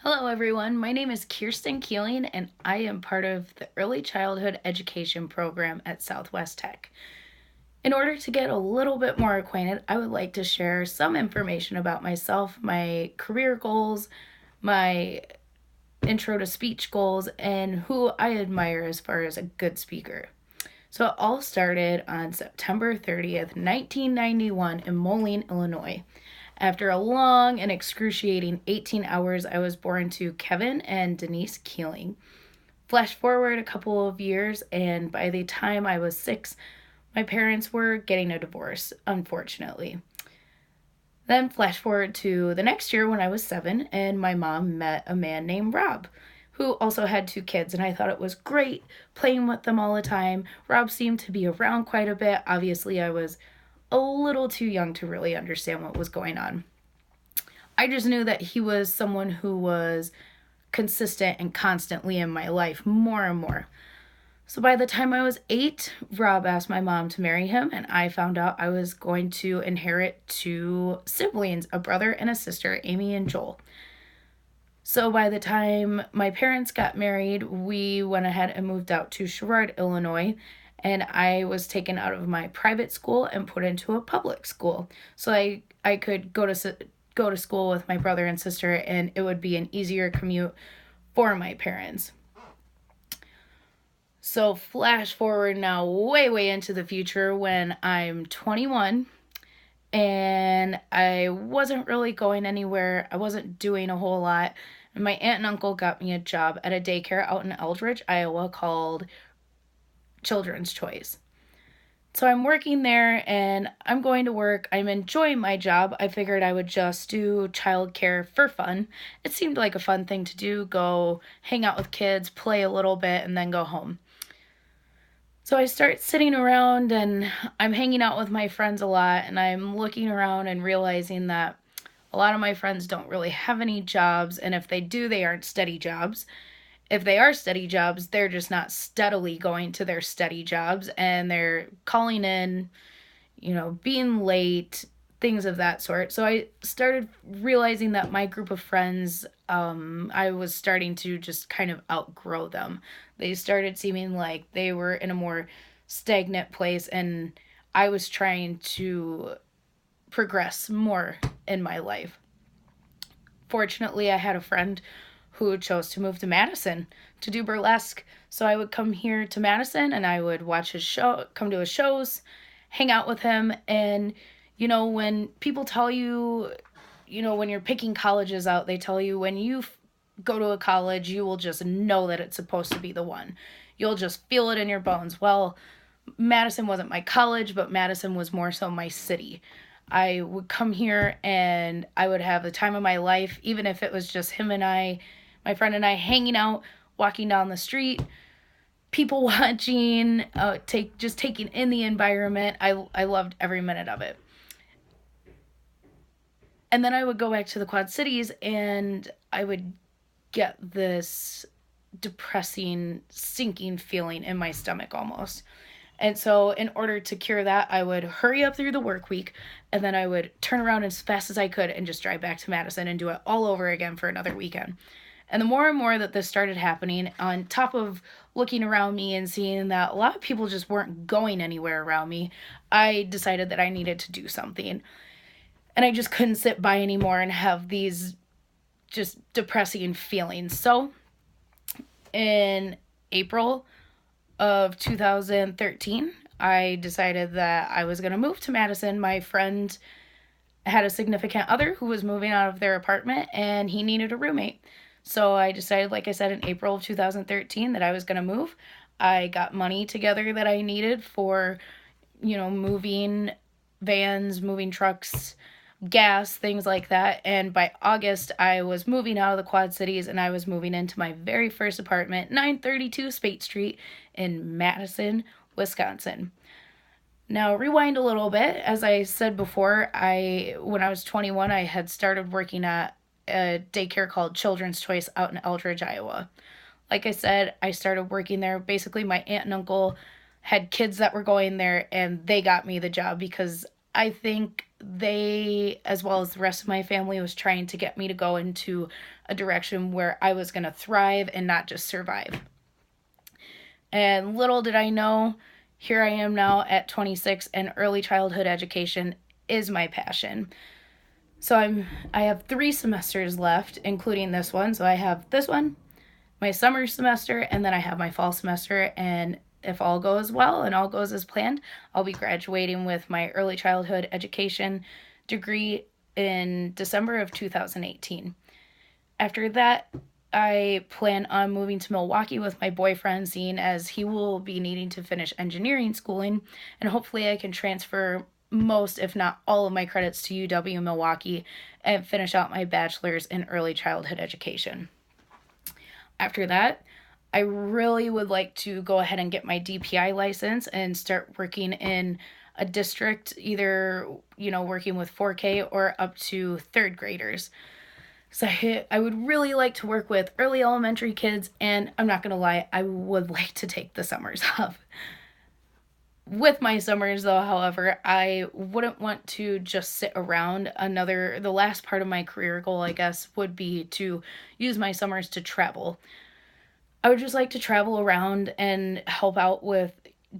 Hello, everyone. My name is Kirsten Keeling, and I am part of the Early Childhood Education Program at Southwest Tech. In order to get a little bit more acquainted, I would like to share some information about myself, my career goals, my intro to speech goals, and who I admire as far as a good speaker. So it all started on September 30th, 1991 in Moline, Illinois. After a long and excruciating 18 hours, I was born to Kevin and Denise Keeling. Flash forward a couple of years, and by the time I was 6, my parents were getting a divorce, unfortunately. Then flash forward to the next year when I was 7, and my mom met a man named Rob, who also had 2 kids, and I thought it was great playing with them all the time. Rob seemed to be around quite a bit. Obviously, I was a little too young to really understand what was going on. I just knew that he was someone who was consistent and constantly in my life more and more. So by the time I was 8, Rob asked my mom to marry him, and I found out I was going to inherit 2 siblings, a brother and a sister, Amy and Joel. So by the time my parents got married, we went ahead and moved out to Sherrard, Illinois, and I was taken out of my private school and put into a public school. So I could go to school with my brother and sister, and it would be an easier commute for my parents. So flash forward now way into the future when I'm 21 and I wasn't really going anywhere. I wasn't doing a whole lot. And my aunt and uncle got me a job at a daycare out in Eldridge, Iowa called Children's Choice. So I'm working there and I'm going to work. I'm enjoying my job. I figured I would just do childcare for fun. It seemed like a fun thing to do, go hang out with kids, play a little bit, and then go home. So I start sitting around and I'm hanging out with my friends a lot, and I'm looking around and realizing that a lot of my friends don't really have any jobs, and if they do, they aren't steady jobs. If they are steady jobs, they're just not steadily going to their steady jobs, and they're calling in, being late, things of that sort. So I started realizing that my group of friends, I was starting to just kind of outgrow them. They started seeming like they were in a more stagnant place, and I was trying to progress more in my life. Fortunately, I had a friend who chose to move to Madison to do burlesque. So I would come here to Madison and I would watch his show, come to his shows, hang out with him. And, when people tell you, when you're picking colleges out, they tell you when you go to a college, you will just know that it's supposed to be the one. You'll just feel it in your bones. Well, Madison wasn't my college, but Madison was more so my city. I would come here and I would have the time of my life, even if it was just him and I, my friend and I, hanging out, walking down the street, people watching, taking in the environment. I loved every minute of it. And then I would go back to the Quad Cities and I would get this depressing, sinking feeling in my stomach almost. And so in order to cure that, I would hurry up through the work week, and then I would turn around as fast as I could and just drive back to Madison and do it all over again for another weekend. And the more and more that this started happening, on top of looking around me and seeing that a lot of people just weren't going anywhere around me, I decided that I needed to do something. And I just couldn't sit by anymore and have these just depressing feelings. So in April of 2013, I decided that I was going to move to Madison. My friend had a significant other who was moving out of their apartment and he needed a roommate. So I decided, like I said, in April of 2013 that I was going to move. I got money together that I needed for, moving vans, moving trucks, gas, things like that. And by August, I was moving out of the Quad Cities and I was moving into my very first apartment, 932 Spate Street in Madison, Wisconsin. Now, rewind a little bit. As I said before, when I was 21, I had started working at a daycare called Children's Choice out in Eldridge, Iowa. Like I said, I started working there. Basically, my aunt and uncle had kids that were going there, and they got me the job because I think they, as well as the rest of my family, was trying to get me to go into a direction where I was going to thrive and not just survive. And little did I know, here I am now at 26, and early childhood education is my passion. So I have 3 semesters left, including this one. So I have this one, my summer semester, and then I have my fall semester. And if all goes well and all goes as planned, I'll be graduating with my early childhood education degree in December of 2018. After that, I plan on moving to Milwaukee with my boyfriend, seeing as he will be needing to finish engineering schooling, and hopefully I can transfer most, if not all, of my credits to UW Milwaukee and finish out my bachelor's in early childhood education. After that, I really would like to go ahead and get my DPI license and start working in a district, either, working with 4K or up to 3rd graders. So I would really like to work with early elementary kids, and I'm not going to lie, I would like to take the summers off. With my summers, though, however, I wouldn't want to just sit around. The last part of my career goal, I guess, would be to use my summers to travel. I would just like to travel around and help out with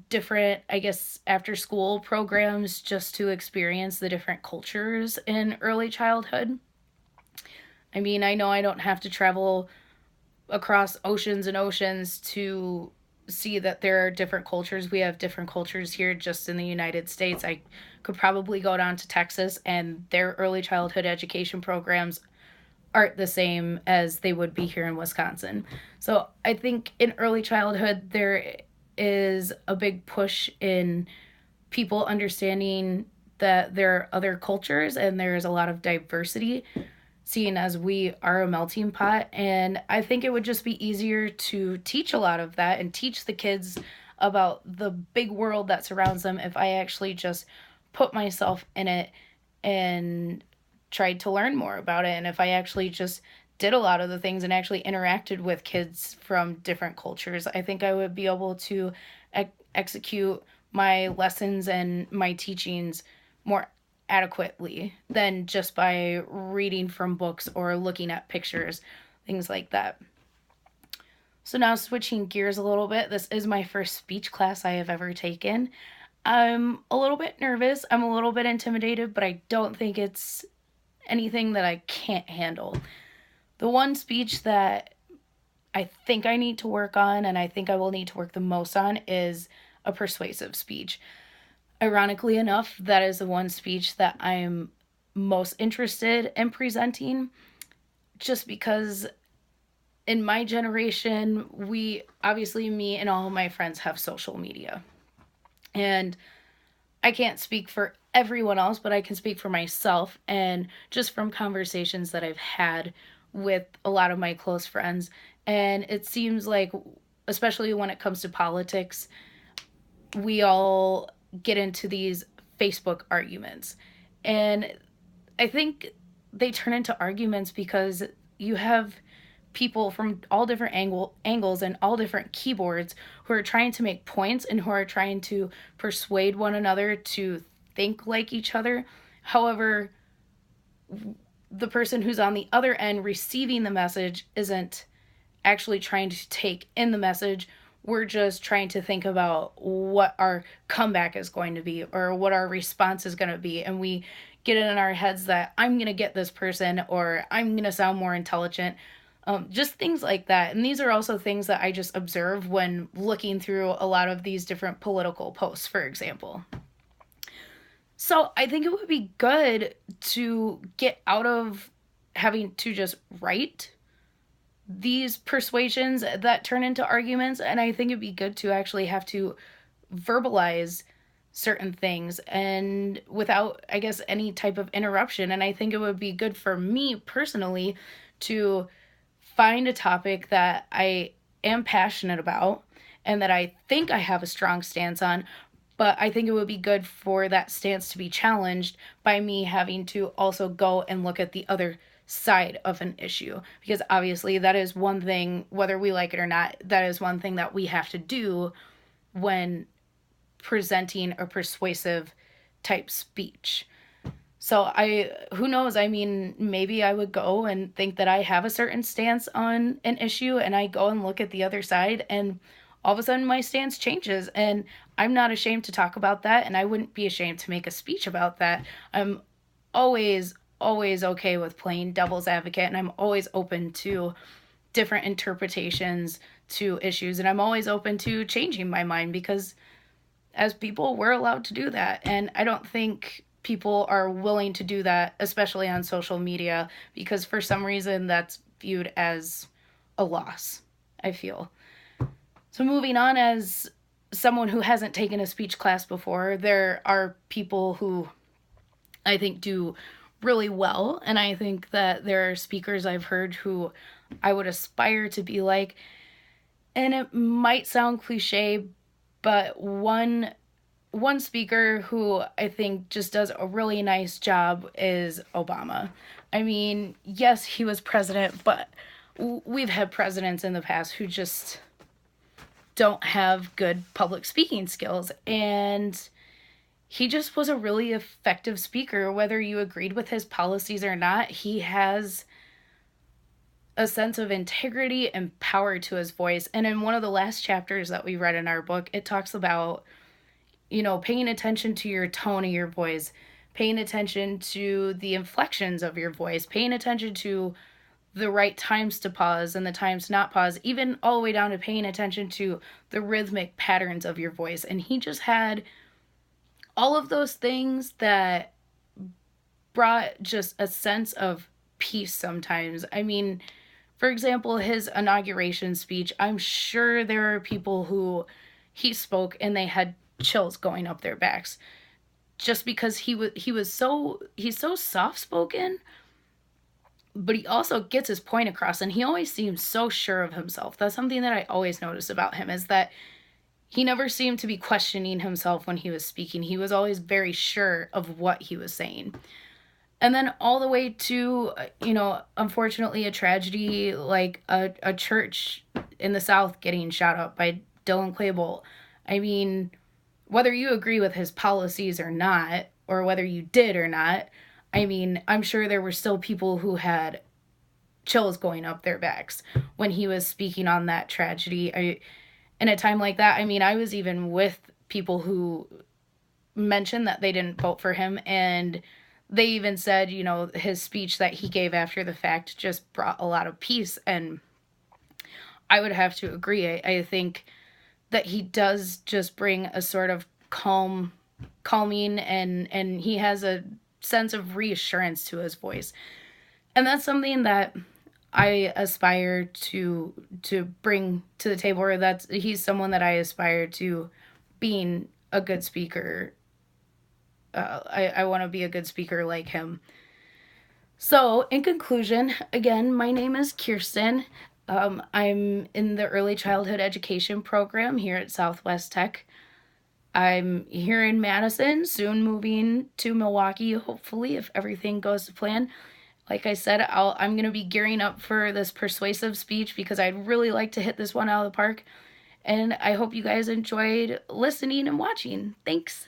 different, I guess, after school programs just to experience the different cultures in early childhood. I mean, I know I don't have to travel across oceans and oceans to see that there are different cultures. We have different cultures here just in the United States. I could probably go down to Texas, and their early childhood education programs aren't the same as they would be here in Wisconsin. So I think in early childhood, there is a big push in people understanding that there are other cultures and there's a lot of diversity, seeing as we are a melting pot. And I think it would just be easier to teach a lot of that and teach the kids about the big world that surrounds them if I actually just put myself in it and tried to learn more about it. And if I actually just did a lot of the things and actually interacted with kids from different cultures, I think I would be able to execute my lessons and my teachings more adequately than just by reading from books or looking at pictures, things like that. So now switching gears a little bit, this is my first speech class I have ever taken. I'm a little bit nervous, I'm a little bit intimidated, but I don't think it's anything that I can't handle. The one speech that I think I need to work on, and I think I will need to work the most on, is a persuasive speech. Ironically enough, that is the one speech that I'm most interested in presenting, just because in my generation, me and all of my friends have social media. And I can't speak for everyone else, but I can speak for myself, and just from conversations that I've had with a lot of my close friends. And it seems like, especially when it comes to politics, we all get into these Facebook arguments. And I think they turn into arguments because you have people from all different angles and all different keyboards who are trying to make points and who are trying to persuade one another to think like each other. However, the person who's on the other end receiving the message isn't actually trying to take in the message. We're just trying to think about what our comeback is going to be or what our response is going to be. And we get it in our heads that I'm going to get this person, or I'm going to sound more intelligent. Just things like that. And these are also things that I just observe when looking through a lot of these different political posts, for example. So I think it would be good to get out of having to just write these persuasions that turn into arguments. And I think it'd be good to actually have to verbalize certain things and without, I guess, any type of interruption. And I think it would be good for me personally to find a topic that I am passionate about and that I think I have a strong stance on, but I think it would be good for that stance to be challenged by me having to also go and look at the other side of an issue. Because obviously that is one thing, whether we like it or not, that is one thing that we have to do when presenting a persuasive type speech. So who knows? I mean, maybe I would go and think that I have a certain stance on an issue, and I go and look at the other side, and all of a sudden my stance changes, and I'm not ashamed to talk about that, and I wouldn't be ashamed to make a speech about that. I'm always, always okay with playing devil's advocate, and I'm always open to different interpretations to issues, and I'm always open to changing my mind, because as people, we're allowed to do that. And I don't think people are willing to do that, especially on social media, because for some reason that's viewed as a loss, I feel. So moving on, as someone who hasn't taken a speech class before, there are people who I think do really well, and I think that there are speakers I've heard who I would aspire to be like. And it might sound cliche, but one speaker who I think just does a really nice job is Obama. I mean, yes, he was president, but we've had presidents in the past who just don't have good public speaking skills, and he just was a really effective speaker. Whether you agreed with his policies or not, he has a sense of integrity and power to his voice. And in one of the last chapters that we read in our book, it talks about, paying attention to your tone of your voice, paying attention to the inflections of your voice, paying attention to the right times to pause and the times to not pause, even all the way down to paying attention to the rhythmic patterns of your voice. And he just had all of those things that brought just a sense of peace sometimes. I mean, for example, his inauguration speech, I'm sure there are people who he spoke and they had chills going up their backs, just because he's so soft spoken, but he also gets his point across, and he always seems so sure of himself. That's something that I always notice about him, is that he never seemed to be questioning himself when he was speaking. He was always very sure of what he was saying. And then all the way to, unfortunately, a tragedy like a church in the South getting shot up by Dylan Klebold. I mean, whether you agree with his policies or not, or whether you did or not, I mean, I'm sure there were still people who had chills going up their backs when he was speaking on that tragedy. In a time like that, I mean, I was even with people who mentioned that they didn't vote for him, and they even said, his speech that he gave after the fact just brought a lot of peace. And I would have to agree. I think that he does just bring a sort of calming, and he has a sense of reassurance to his voice. And that's something that I aspire to bring to the table, or he's someone that I aspire to being a good speaker. I want to be a good speaker like him. So, in conclusion, again, my name is Kirsten. I'm in the early childhood education program here at Southwest Tech. I'm here in Madison, soon moving to Milwaukee, hopefully, if everything goes to plan. Like I said, I'm going to be gearing up for this persuasive speech, because I'd really like to hit this one out of the park. And I hope you guys enjoyed listening and watching. Thanks.